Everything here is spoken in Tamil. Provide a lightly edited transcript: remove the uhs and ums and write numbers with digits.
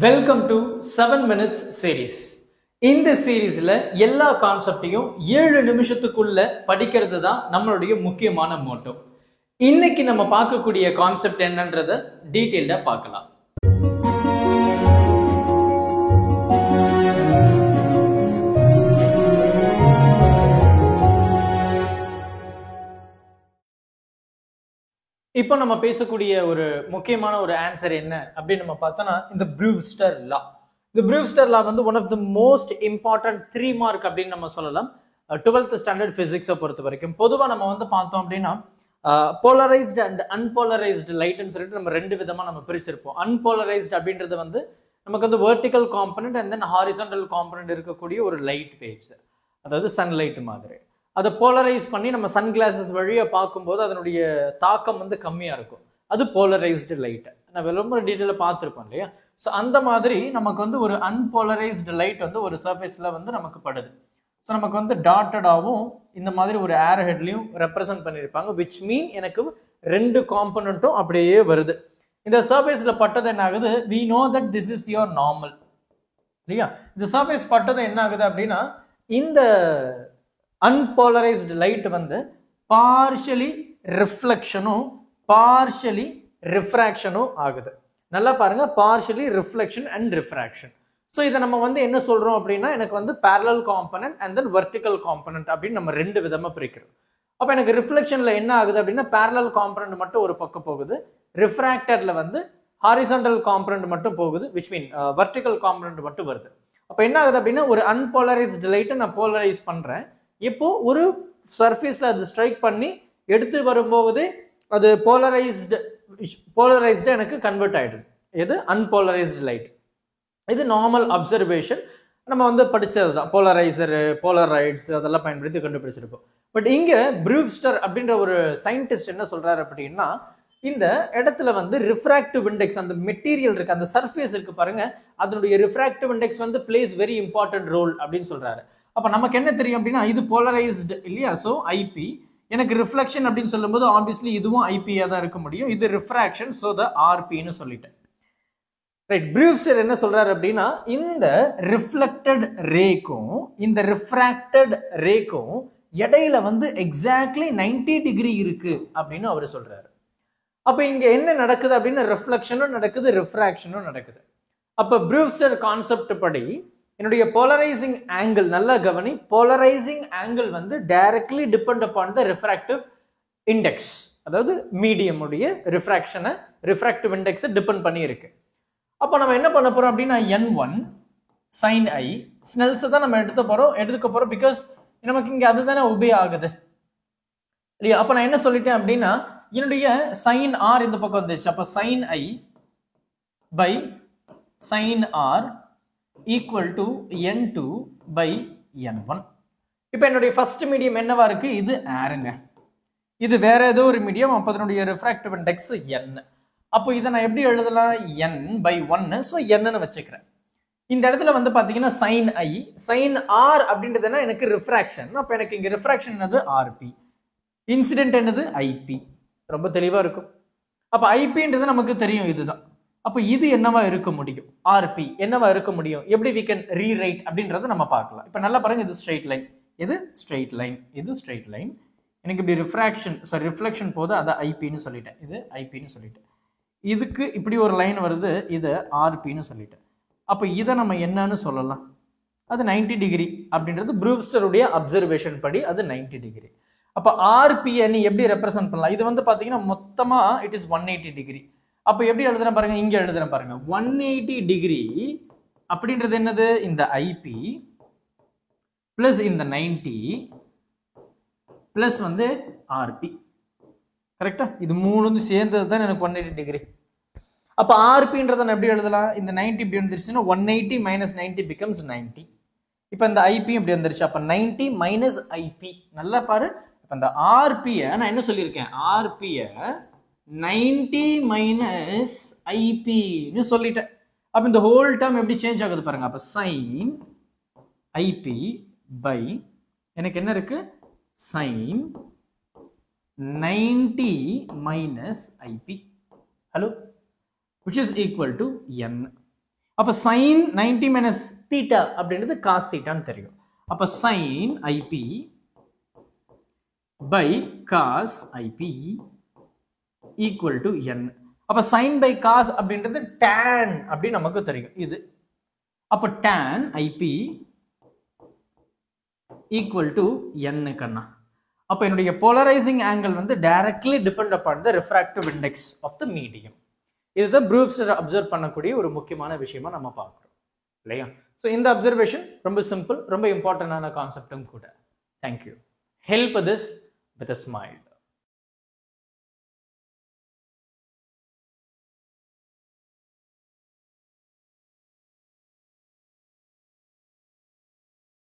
Welcome to 7 minutes series. இந்த சீரீஸ்ல எல்லா கான்செப்டையும் 7 நிமிஷத்துக்குள்ள படிக்கிறது தான் நம்மளுடைய முக்கியமான மோட்டோ. இன்னைக்கு நம்ம பார்க்கக்கூடிய கான்செப்ட் என்னன்றத டீடைல்டா பார்க்கலாம். இப்போ நம்ம பேசக்கூடிய ஒரு முக்கியமான ஒரு ஆன்சர் என்ன அப்படின்னு நம்ம பார்த்தோம்னா இந்த ப்ரூவ்ஸ்டர் லா. இந்த ப்ரூவ்ஸ்டர் லா வந்து one of the most important 3 mark அப்படின்னு நம்ம சொல்லலாம் 12th ஸ்டாண்டர்ட் பிசிக்ஸை பொறுத்த வரைக்கும். பொதுவாக நம்ம வந்து பார்த்தோம் அப்படின்னா போலரைஸ்டு அண்ட் அன்போலரைஸ்டு லைட்னு சொல்லிட்டு நம்ம ரெண்டு விதமாக நம்ம பிரிச்சிருப்போம். அன்போலரைஸ்டு அப்படின்றது வந்து நமக்கு வந்து vertical component and then horizontal component இருக்கக்கூடிய ஒரு லைட் வேவ்ஸ், அதாவது சன்லைட் மாதிரி. அதை போலரைஸ் பண்ணி நம்ம சன் கிளாஸஸ் வழியாக பார்க்கும்போது அதனுடைய தாக்கம் வந்து கம்மியாக இருக்கும். அது போலரைஸ்டு லைட் நம்ம ரொம்ப டீட்டெயிலாக பார்த்துருப்போம் இல்லையா. ஸோ அந்த மாதிரி நமக்கு வந்து ஒரு அன்போலரைஸ்டு லைட் வந்து ஒரு சர்ஃபேஸில் வந்து நமக்கு படுது. ஸோ நமக்கு வந்து டாட்டடாகவும் இந்த மாதிரி ஒரு ஏர் ஹெட்லையும் ரெப்ரசன்ட் பண்ணியிருப்பாங்க. விச் மீன் எனக்கு ரெண்டு காம்பனண்ட்டும் அப்படியே வருது. இந்த சர்ஃபேஸில் பட்டது என்ன ஆகுது, we know that this is your normal இல்லையா. இந்த சர்ஃபேஸ் பட்டது என்ன ஆகுது அப்படின்னா இந்த அன்போலரைஸ்டு லைட் வந்து பார்ஷியலி ரிஃப்ளெக்ஷனும் பார்ஷியலி ரிஃப்ராக்ஷனும் ஆகுது. நல்லா பாருங்க, partially reflection and refraction. So இதை நம்ம வந்து என்ன சொல்றோம் அப்படின்னா எனக்கு வந்து parallel component and then vertical component அப்படின்னு நம்ம ரெண்டு விதமா பிரிக்கிறோம். அப்போ எனக்கு ரிஃப்ளெக்ஷன்ல என்ன ஆகுது அப்படின்னா பேரலல் காம்பனன்ட் மட்டும் ஒரு பக்கம் போகுது, ரிஃப்ராக்டர்ல வந்து ஹாரிசான்டல் காம்பனன்ட் மட்டும் போகுது, விச் மீன் வெர்டிக்கல் காம்பனன்ட் மட்டும் வருது. அப்போ என்ன ஆகுது அப்படின்னா ஒரு அன்போலரைஸ்டு லைட்டை நான் போலரைஸ் பண்றேன். இப்போ ஒரு சர்ஃபேஸ்ல அது ஸ்ட்ரைக் பண்ணி எடுத்து வரும்போது அது போலரைஸ்டு எனக்கு கன்வெர்ட் ஆயிடுது. இது அன்போலரைஸ்டு லைட். இது நார்மல் அப்சர்வேஷன் நம்ம வந்து படிச்சது தான். போலரைசரு போலரைட்ஸ் அதெல்லாம் பயன்படுத்தி கண்டுபிடிச்சிருப்போம். பட் இங்க ப்ரூவ்ஸ்டர் அப்படின்ற ஒரு சயின்டிஸ்ட் என்ன சொல்றாரு அப்படின்னா இந்த இடத்துல வந்து ரிஃப்ராக்டிவ் இண்டெக்ஸ், அந்த மெட்டீரியல் இருக்கு, அந்த சர்ஃபேஸ் இருக்கு பாருங்க, அதனுடைய ரிஃப்ராக்டிவ் இண்டெக்ஸ் வந்து பிளேஸ் வெரி இம்பார்ட்டன்ட் ரோல் அப்படின்னு சொல்றாரு. அப்ப நமக்கு என்ன தெரியும் அப்படின்னா இது போலரைஸ்டு இல்லையா. ஸோ ஐபி, எனக்கு ரிஃப்ளெக்ஷன் அப்படின்னு சொல்லும்போது ஆப்வியஸ்லி இதுவும் ஐபியா தான் இருக்க முடியும். இது ரிஃப்ராக்ஷன், ஸோ த ஆர்பின்னு சொல்லிட்டேன். ரைட். ப்ரூவ்ஸ்டர் என்ன சொல்றாரு அப்படின்னா இந்த ரிஃப்ளெக்டட் ரேக்கும் இந்த ரிஃப்ராக்டட் ரேக்கும் இடையில வந்து எக்ஸாக்ட்லி 90 டிகிரி இருக்கு அப்படின்னு அவர் சொல்றாரு. அப்ப இங்க என்ன நடக்குது அப்படின்னா ரிஃப்ளெக்ஷனும் நடக்குது, ரிஃப்ராக்ஷனும் நடக்குது. அப்ப ப்ரூவ்ஸ்டர் கான்செப்ட் படி என்னுடைய போலரைசிங் ஆங்கிள், நல்லா கவனி, போலரைசிங் ஆங்கிள் வந்து directly depend upon the refractive index, அதாவது மீடியம் உடைய ரிஃப்ராக்டிவ் இண்டெக்ஸ் டிபெண்ட் பண்ணி இருக்கு. அப்போ நம்ம என்ன பண்ண போறோம் அப்படின்னா n1 sin i ஸ்னெல்ஸ் தான் நம்ம எடுத்துக்க போறோம் பிகாஸ் நமக்கு இங்க அதுதானே உபே ஆகுது இல்லையா. அப்ப நான் என்ன சொல்லிட்டேன் அப்படின்னா என்னுடைய sin r இந்த பக்கம் வந்துச்சு. அப்ப sin i by sin r equal to n2 by n1. இப்போ என்னுடைய ஃபர்ஸ்ட் மீடியம் என்னவா இருக்கு, இது ஏருங்க. இது வேற ஏதோ ஒரு மீடியம், அப்போ அதனுடைய ரிஃப்ராக்டிவ் இண்டெக்ஸ் n. அப்போ இதை நான் எப்படி எழுதலாம், n by 1, ஸோ n வச்சுக்கிறேன். இந்த இடத்துல வந்து பாத்தீங்கன்னா sin i sin r அப்படின்றதுனா எனக்கு ரிஃப்ராக்ஷன். அப்போ எனக்கு இங்க ரிஃப்ராக்ஷன் என்னது rp, இன்சிடென்ட் என்னது ip. ரொம்ப தெளிவா இருக்கும். அப்போ ipன்றது நமக்கு தெரியும் இதுதான். அப்போ இது என்னவா இருக்க முடியும், rp என்னவா இருக்க முடியும், எப்படி we can rewrite அப்படின்றத நம்ம பார்க்கலாம். இப்போ நல்லா பாருங்க, இது ஸ்ட்ரெயிட் லைன், இது ஸ்ட்ரெயிட் லைன், இது ஸ்ட்ரெயிட் லைன். எனக்கு இப்படி ரிஃப்ளெக்ஷன் போது அதை ஐபின்னு சொல்லிட்டேன், இது ஐபின்னு சொல்லிட்டேன். இதுக்கு இப்படி ஒரு லைன் வருது, இது ஆர்பின்னு சொல்லிட்டேன். அப்போ இதை நம்ம என்னன்னு சொல்லலாம், அது 90 டிகிரி அப்படின்றது ப்ரூவ்ஸ்டருடைய அப்சர்வேஷன் படி அது 90 டிகிரி. அப்போ ஆர்பியை நீ எப்படி ரெப்ரசென்ட் பண்ணலாம், இது வந்து பாத்தீங்கன்னா மொத்தமா இட் இஸ் 180 டிகிரி. அப்போ எப்படி எழுதுறேன் பாருங்க, இங்க எழுதுறேன் பாருங்க, 180 டிகிரி அப்படின்றது என்னது, இந்த ஐபி பிளஸ் இந்த 90 பிளஸ் வந்து ஆர்பி. கரெக்டா, இது மூணு வந்து சேர்ந்தது தான் எனக்கு 180 டிகிரி. அப்ப ஆர்பின்றத நான் எப்படி எழுதலாம், இந்த 90 இப்படி வந்துருச்சுன்னா 180 மைனஸ் 90 பிகம்ஸ் 90. இப்போ இந்த ஐபி இப்படி வந்துருச்சு, அப்ப 90 மைனஸ் ஐபி. நல்லா பாரு, இப்போ இந்த ஆர்பியை நான் என்ன சொல்லியிருக்கேன், ஆர்பியை 90 மைனஸ் ஐபின்னு சொல்லிட்டேன். அப்ப இந்த ஹோல் டேர்ம் எப்படி சேஞ்ச் ஆகுது பாருங்க. அப்ப sin ஐபி பை எனக்கு என்ன இருக்கு, sin 90 minus ip, hello, which is equal to n. அப்ப sin 90 minus theta அப்படின்றது cos thetaன்னு தெரியும். அப்ப sin IP by cos IP equal to n. அப்ப sin by cos அப்படின்றது tan அப்படி நமக்கு தெரியும் இது. அப்ப tan IP equal to n கண்ணா. அப்ப என்னுடைய polarizing angle வந்து directly depend upon the refractive index of the medium. இதுதான் ப்ரூவ்ஸ்டர் அப்சர்வ் பண்ணக்கூடிய ஒரு முக்கியமான விஷயமா நம்ம பார்க்குறோம் இல்லையா. ஸோ இந்த அப்சர்வேஷன் ரொம்ப சிம்பிள், ரொம்ப இம்பார்ட்டண்டான கான்செப்டும் கூட. Thank you. Help this with a smile.